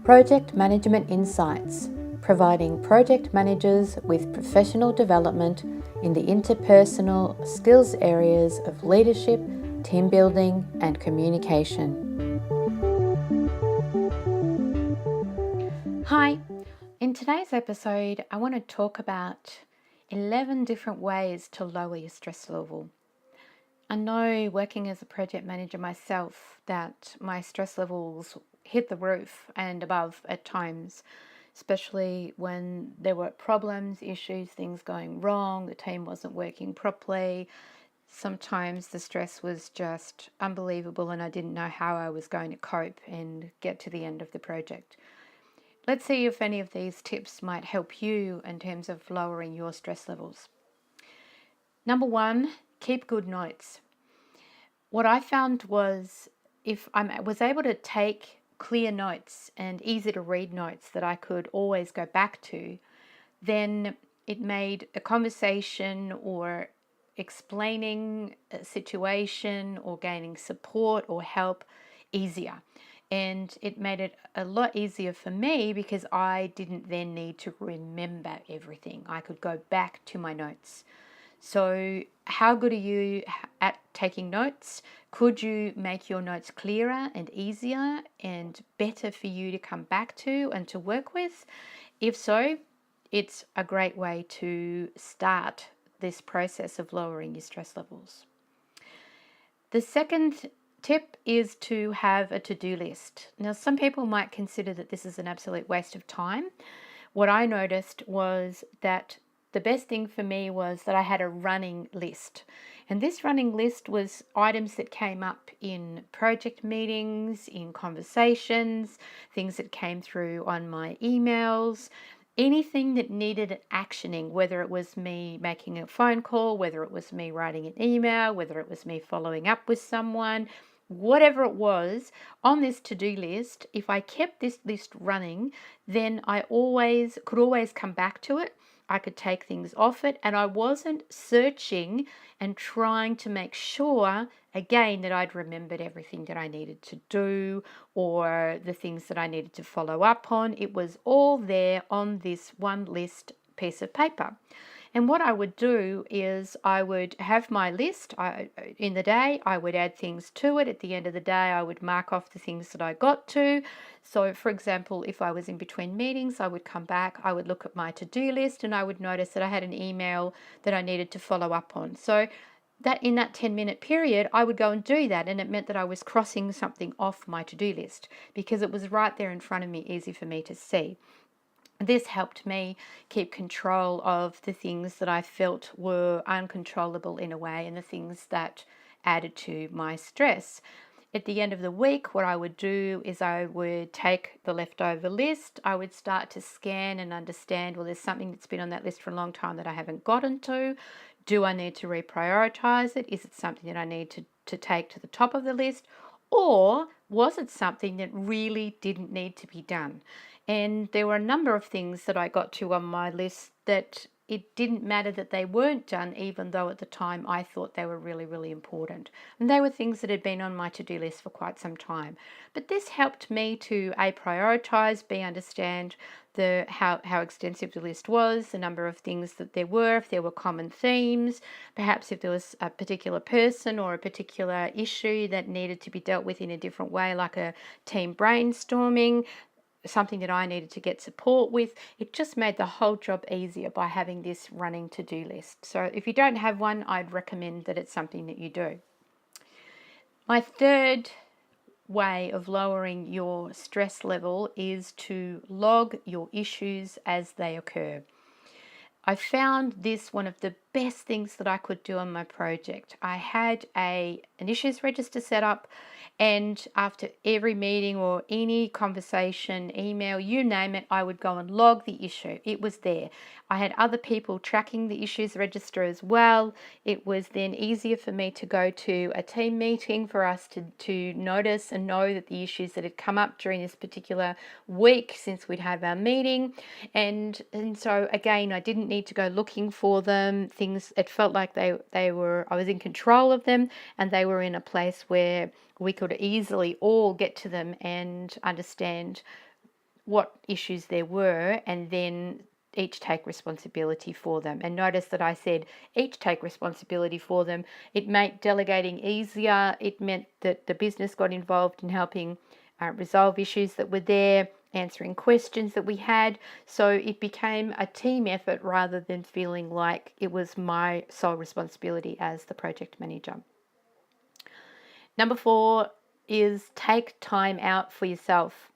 Project Management Insights, providing project managers with professional development in the interpersonal skills areas of leadership, team building, and communication. Hi, in today's episode, I want to talk about 11 different ways to lower your stress level. I know working as a project manager myself that my stress levels hit the roof and above at times, especially when there were problems, issues, things going wrong, the team wasn't working properly. Sometimes the stress was just unbelievable and I didn't know how I was going to cope and get to the end of the project. Let's see if any of these tips might help you in terms of lowering your stress levels. Number one, keep good notes. What I found was if I was able to take clear notes and easy to read notes that I could always go back to, then it made a conversation or explaining a situation or gaining support or help easier. And it made it a lot easier for me because I didn't then need to remember everything. I could go back to my notes. So how good are you at taking notes? Could you make your notes clearer and easier and better for you to come back to and to work with? If so, it's a great way to start this process of lowering your stress levels. The second tip is to have a to-do list. Now, some people might consider that this is an absolute waste of time. What I noticed was that the best thing for me was that I had a running list. And this running list was items that came up in project meetings, in conversations, things that came through on my emails, anything that needed actioning, whether it was me making a phone call, whether it was me writing an email, whether it was me following up with someone, whatever it was on this to-do list. If I kept this list running, then I could always come back to it. I could take things off it, and I wasn't searching and trying to make sure again that I'd remembered everything that I needed to do or the things that I needed to follow up on. It was all there on this one list piece of paper. And what I would do is I would have my list in the day. I would add things to it. At the end of the day, I would mark off the things that I got to. So, for example, if I was in between meetings, I would come back, I would look at my to-do list, and I would notice that I had an email that I needed to follow up on. So that in that 10-minute period, I would go and do that, and it meant that I was crossing something off my to-do list because it was right there in front of me, easy for me to see. This helped me keep control of the things that I felt were uncontrollable in a way and the things that added to my stress. At the end of the week, what I would do is I would take the leftover list. I would start to scan and understand, well, there's something that's been on that list for a long time that I haven't gotten to. Do I need to reprioritize it? Is it something that I need to take to the top of the list? Or was it something that really didn't need to be done? And there were a number of things that I got to on my list that it didn't matter that they weren't done, even though at the time I thought they were really, really important. And they were things that had been on my to-do list for quite some time. But this helped me to A, prioritize, B, understand how extensive the list was, the number of things that there were, if there were common themes, perhaps if there was a particular person or a particular issue that needed to be dealt with in a different way, like a team brainstorming, something that I needed to get support with. It just made the whole job easier by having this running to-do list. So if you don't have one, I'd recommend that it's something that you do. My third way of lowering your stress level is to log your issues as they occur. I found this one of the best things that I could do on my project. I had an issues register set up, and after every meeting or any conversation, email, you name it, I would go and log the issue. It was there. I had other people tracking the issues register as well. It was then easier for me to go to a team meeting for us to notice and know that the issues that had come up during this particular week since we'd had our meeting. And so again, I didn't need to go looking for them. Things, it felt like I was in control of them, and they were in a place where we could easily all get to them and understand what issues there were, and then each take responsibility for them. And notice that I said each take responsibility for them. It made delegating easier. It meant that the business got involved in helping resolve issues that were there, answering questions that we had. So it became a team effort rather than feeling like it was my sole responsibility as the project manager. Number 4 is take time out for yourself.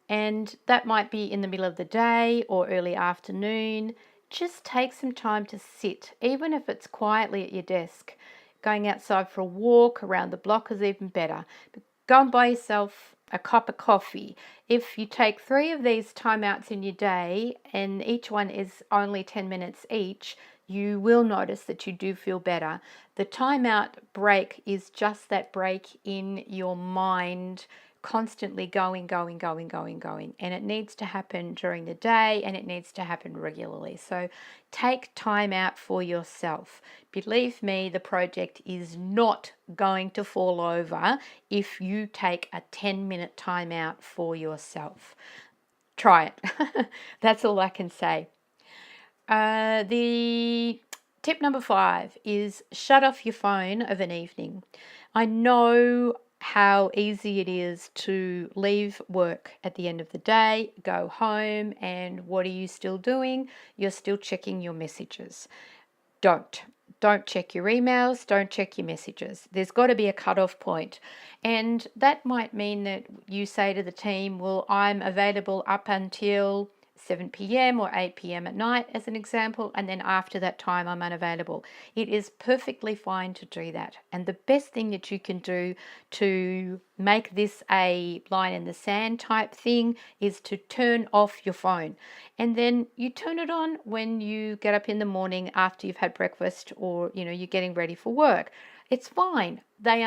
And that might be in the middle of the day or early afternoon. Just take some time to sit, even if it's quietly at your desk. Going outside for a walk around the block is even better. But go and buy yourself a cup of coffee. If you take 3 of these timeouts in your day and each one is only 10 minutes each, you will notice that you do feel better. The timeout break is just that break in your mind, constantly going. And it needs to happen during the day, and it needs to happen regularly. So take time out for yourself. Believe me, the project is not going to fall over if you take a 10-minute time out for yourself. Try it. That's all I can say. The tip number 5 is shut off your phone of an evening. I know how easy it is to leave work at the end of the day, go home, and what are you still doing? You're still checking your messages. Don't check your emails, don't check your messages. There's got to be a cutoff point. And that might mean that you say to the team, well, I'm available up until 7 p.m. or 8 p.m. at night, as an example, and then after that time I'm unavailable. It is perfectly fine to do that. And the best thing that you can do to make this a line in the sand type thing is to turn off your phone. And then you turn it on when you get up in the morning after you've had breakfast, or you're getting ready for work. It's fine. There's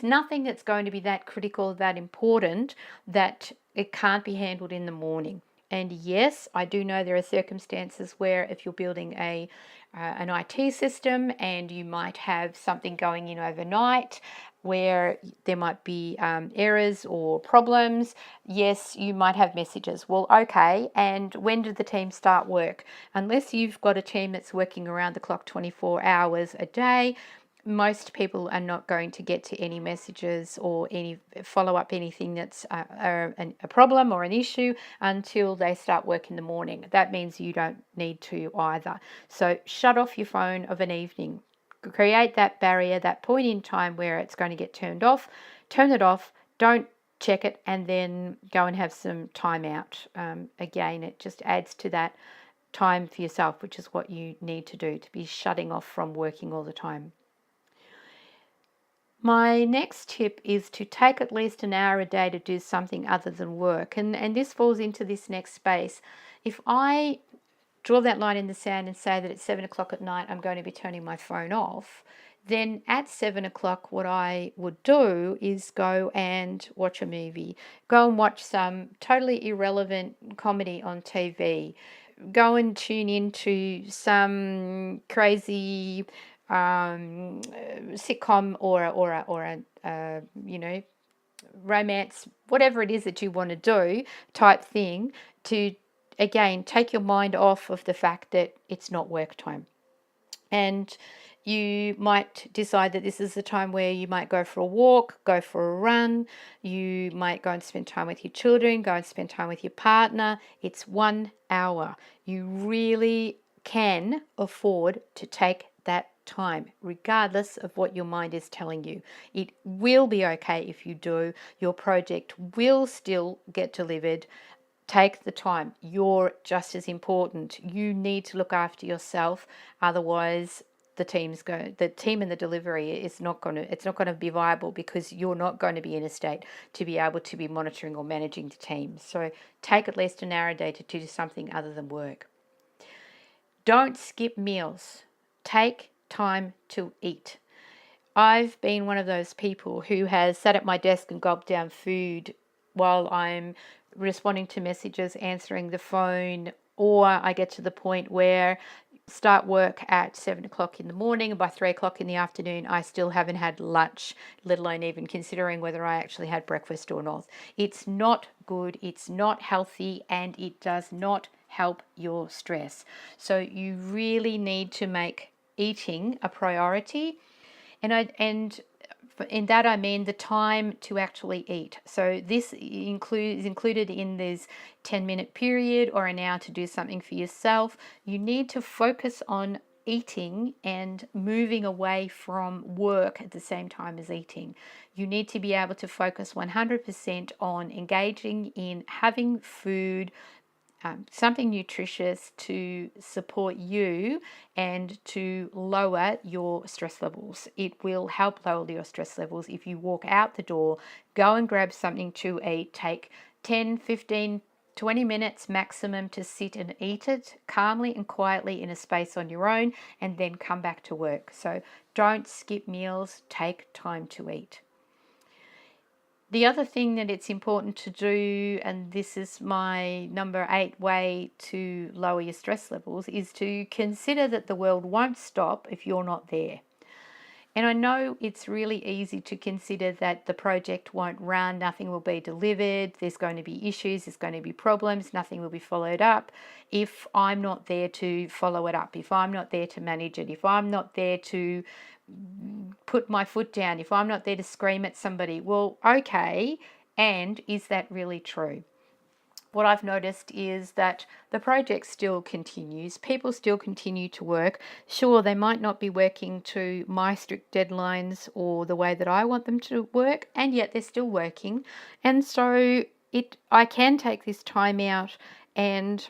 nothing that's going to be that critical, that important, that it can't be handled in the morning. And yes, I do know there are circumstances where if you're building an IT system and you might have something going in overnight where there might be errors or problems, yes, you might have messages. Well, okay, and when did the team start work? Unless you've got a team that's working around the clock 24 hours a day, most people are not going to get to any messages or any follow up anything that's a problem or an issue until they start work in the morning. That means you don't need to either. So shut off your phone of an evening. Create that barrier, that point in time where it's going to get turned off. Turn it off. Don't check it, and then go and have some time out. Again, it just adds to that time for yourself, which is what you need to do, to be shutting off from working all the time. My next tip is to take at least an hour a day to do something other than work. And this falls into this next space. If I draw that line in the sand and say that at 7 o'clock at night I'm going to be turning my phone off, then at 7 o'clock what I would do is go and watch a movie. Go and watch some totally irrelevant comedy on TV. Go and tune into some crazy sitcom or a romance, whatever it is that you want to do type thing, to again take your mind off of the fact that it's not work time. And you might decide that this is the time where you might go for a walk, go for a run. You might go and spend time with your children, go and spend time with your partner. It's 1 hour. You really can afford to take that time, regardless of what your mind is telling you. It will be okay if you do. Your project will still get delivered. Take the time. You're just as important. You need to look after yourself. Otherwise, the team and the delivery is not going to be viable, because you're not going to be in a state to be able to be monitoring or managing the team. So take at least an hour a day to do something other than work. Don't skip meals. Take time to eat. I've been one of those people who has sat at my desk and gulped down food while I'm responding to messages, answering the phone, or I get to the point where start work at 7 o'clock in the morning, and by 3 o'clock in the afternoon, I still haven't had lunch, let alone even considering whether I actually had breakfast or not. It's not good, it's not healthy, and it does not help your stress. So you really need to make eating a priority. And in that I mean the time to actually eat. So this is included in this 10-minute period or an hour to do something for yourself. You need to focus on eating and moving away from work at the same time as eating. You need to be able to focus 100% on engaging in having food, something nutritious to support you and to lower your stress levels. It will help lower your stress levels if you walk out the door, go and grab something to eat, take 10, 15, 20 minutes maximum to sit and eat it calmly and quietly in a space on your own, and then come back to work. So don't skip meals, take time to eat. The other thing that it's important to do, and this is my number 8 way to lower your stress levels, is to consider that the world won't stop if you're not there. And I know it's really easy to consider that the project won't run, nothing will be delivered, there's going to be issues, there's going to be problems, nothing will be followed up if I'm not there to follow it up, if I'm not there to manage it, if I'm not there to put my foot down, if I'm not there to scream at somebody. Well, okay, and is that really true? What I've noticed is that the project still continues. People still continue to work. Sure, they might not be working to my strict deadlines or the way that I want them to work, and yet they're still working. And so I can take this time out and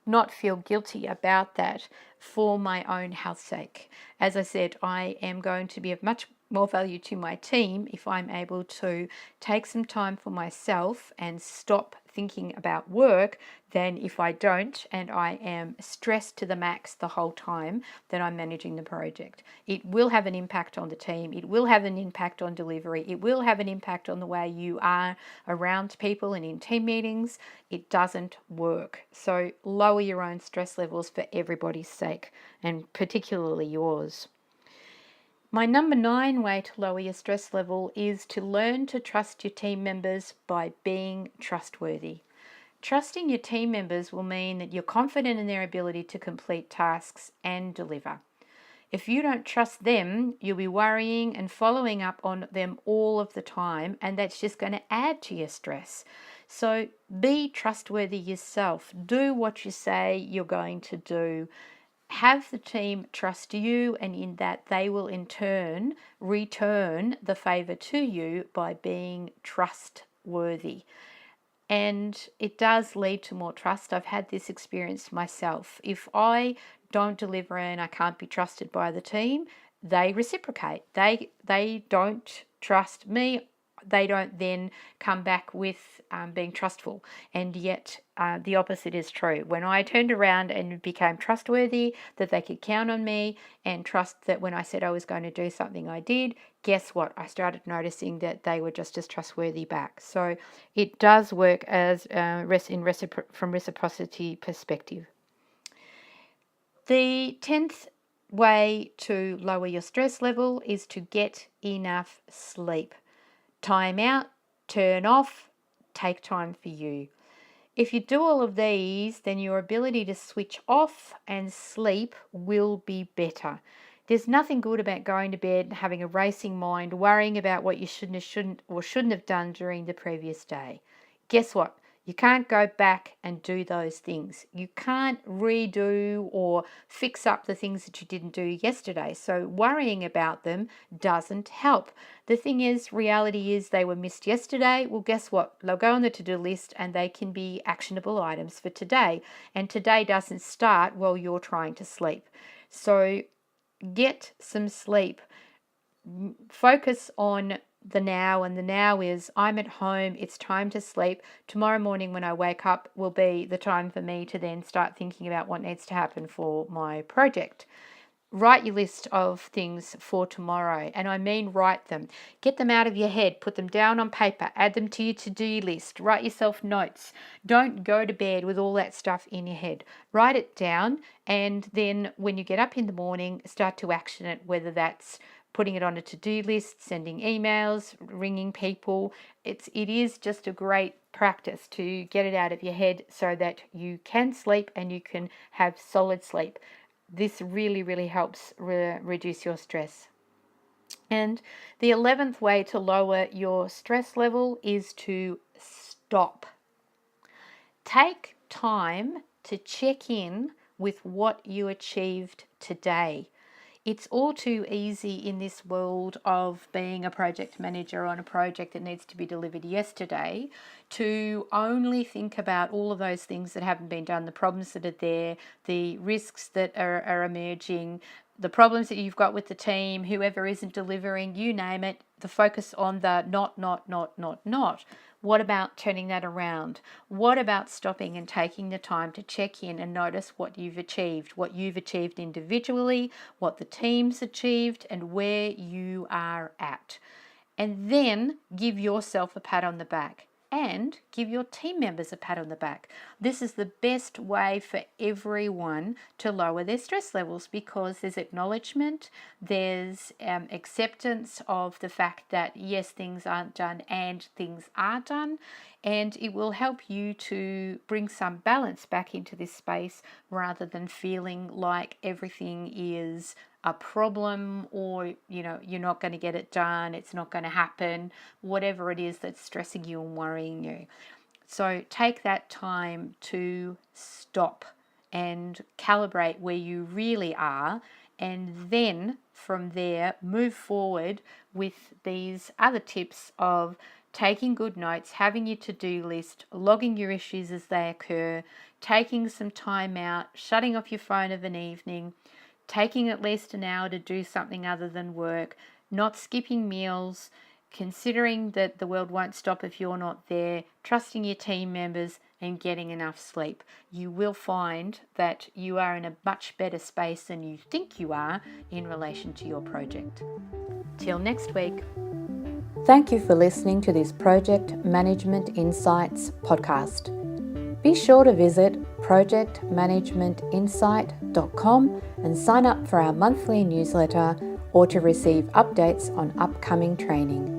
not feel guilty about that for my own health's sake. As I said, I am going to be of much more value to my team if I'm able to take some time for myself and stop thinking about work than if I don't and I am stressed to the max the whole time that I'm managing the project. It will have an impact on the team. It will have an impact on delivery. It will have an impact on the way you are around people and in team meetings. It doesn't work. So lower your own stress levels for everybody's sake, and particularly yours. My number 9 way to lower your stress level is to learn to trust your team members by being trustworthy. Trusting your team members will mean that you're confident in their ability to complete tasks and deliver. If you don't trust them, you'll be worrying and following up on them all of the time, and that's just going to add to your stress. So be trustworthy yourself. Do what you say you're going to do. Have the team trust you, and in that they will in turn return the favor to you by being trustworthy. And it does lead to more trust. I've had this experience myself. If I don't deliver and I can't be trusted by the team, they reciprocate. They don't trust me. They don't then come back with being trustful. And yet the opposite is true. When I turned around and became trustworthy, that they could count on me and trust that when I said I was going to do something, I did, guess what? I started noticing that they were just as trustworthy back. So it does work as from reciprocity perspective. The 10th way to lower your stress level is to get enough sleep. Time out, turn off, take time for you. If you do all of these, then your ability to switch off and sleep will be better. There's nothing good about going to bed, having a racing mind, worrying about what you shouldn't have done during the previous day. Guess what? You can't go back and do those things. You can't redo or fix up the things that you didn't do yesterday. So worrying about them doesn't help. The thing is, reality is they were missed yesterday. Well, guess what? They'll go on the to-do list and they can be actionable items for today. And today doesn't start while you're trying to sleep. So get some sleep. Focus on the now, and the now is I'm at home, it's time to sleep. Tomorrow morning when I wake up will be the time for me to then start thinking about what needs to happen for my project. Write your list of things for tomorrow, and I mean write them. Get them out of your head, put them down on paper, add them to your to-do list, write yourself notes. Don't go to bed with all that stuff in your head. Write it down, and then when you get up in the morning, start to action it, whether that's putting it on a to-do list, sending emails, ringing people. It is just a great practice to get it out of your head so that you can sleep and you can have solid sleep. This really, really helps reduce your stress. And the 11th way to lower your stress level is to stop. Take time to check in with what you achieved today. It's all too easy in this world of being a project manager on a project that needs to be delivered yesterday to only think about all of those things that haven't been done, the problems that are there, the risks that are emerging, the problems that you've got with the team, whoever isn't delivering, you name it, the focus on the not. What about turning that around? What about stopping and taking the time to check in and notice what you've achieved individually, what the team's achieved, and where you are at? And then give yourself a pat on the back and give your team members a pat on the back. This is the best way for everyone to lower their stress levels because there's acknowledgement, there's acceptance of the fact that yes, things aren't done and things are done, and it will help you to bring some balance back into this space rather than feeling like everything is a problem or you're not going to get it done, it's not going to happen, whatever it is that's stressing you and worrying you. So take that time to stop and calibrate where you really are, and then from there move forward with these other tips of taking good notes, having your to-do list, logging your issues as they occur, taking some time out, shutting off your phone of an evening, taking at least an hour to do something other than work, not skipping meals, considering that the world won't stop if you're not there, trusting your team members, and getting enough sleep. You will find that you are in a much better space than you think you are in relation to your project. Till next week. Thank you for listening to this Project Management Insights podcast. Be sure to visit projectmanagementinsight.com and sign up for our monthly newsletter or to receive updates on upcoming training.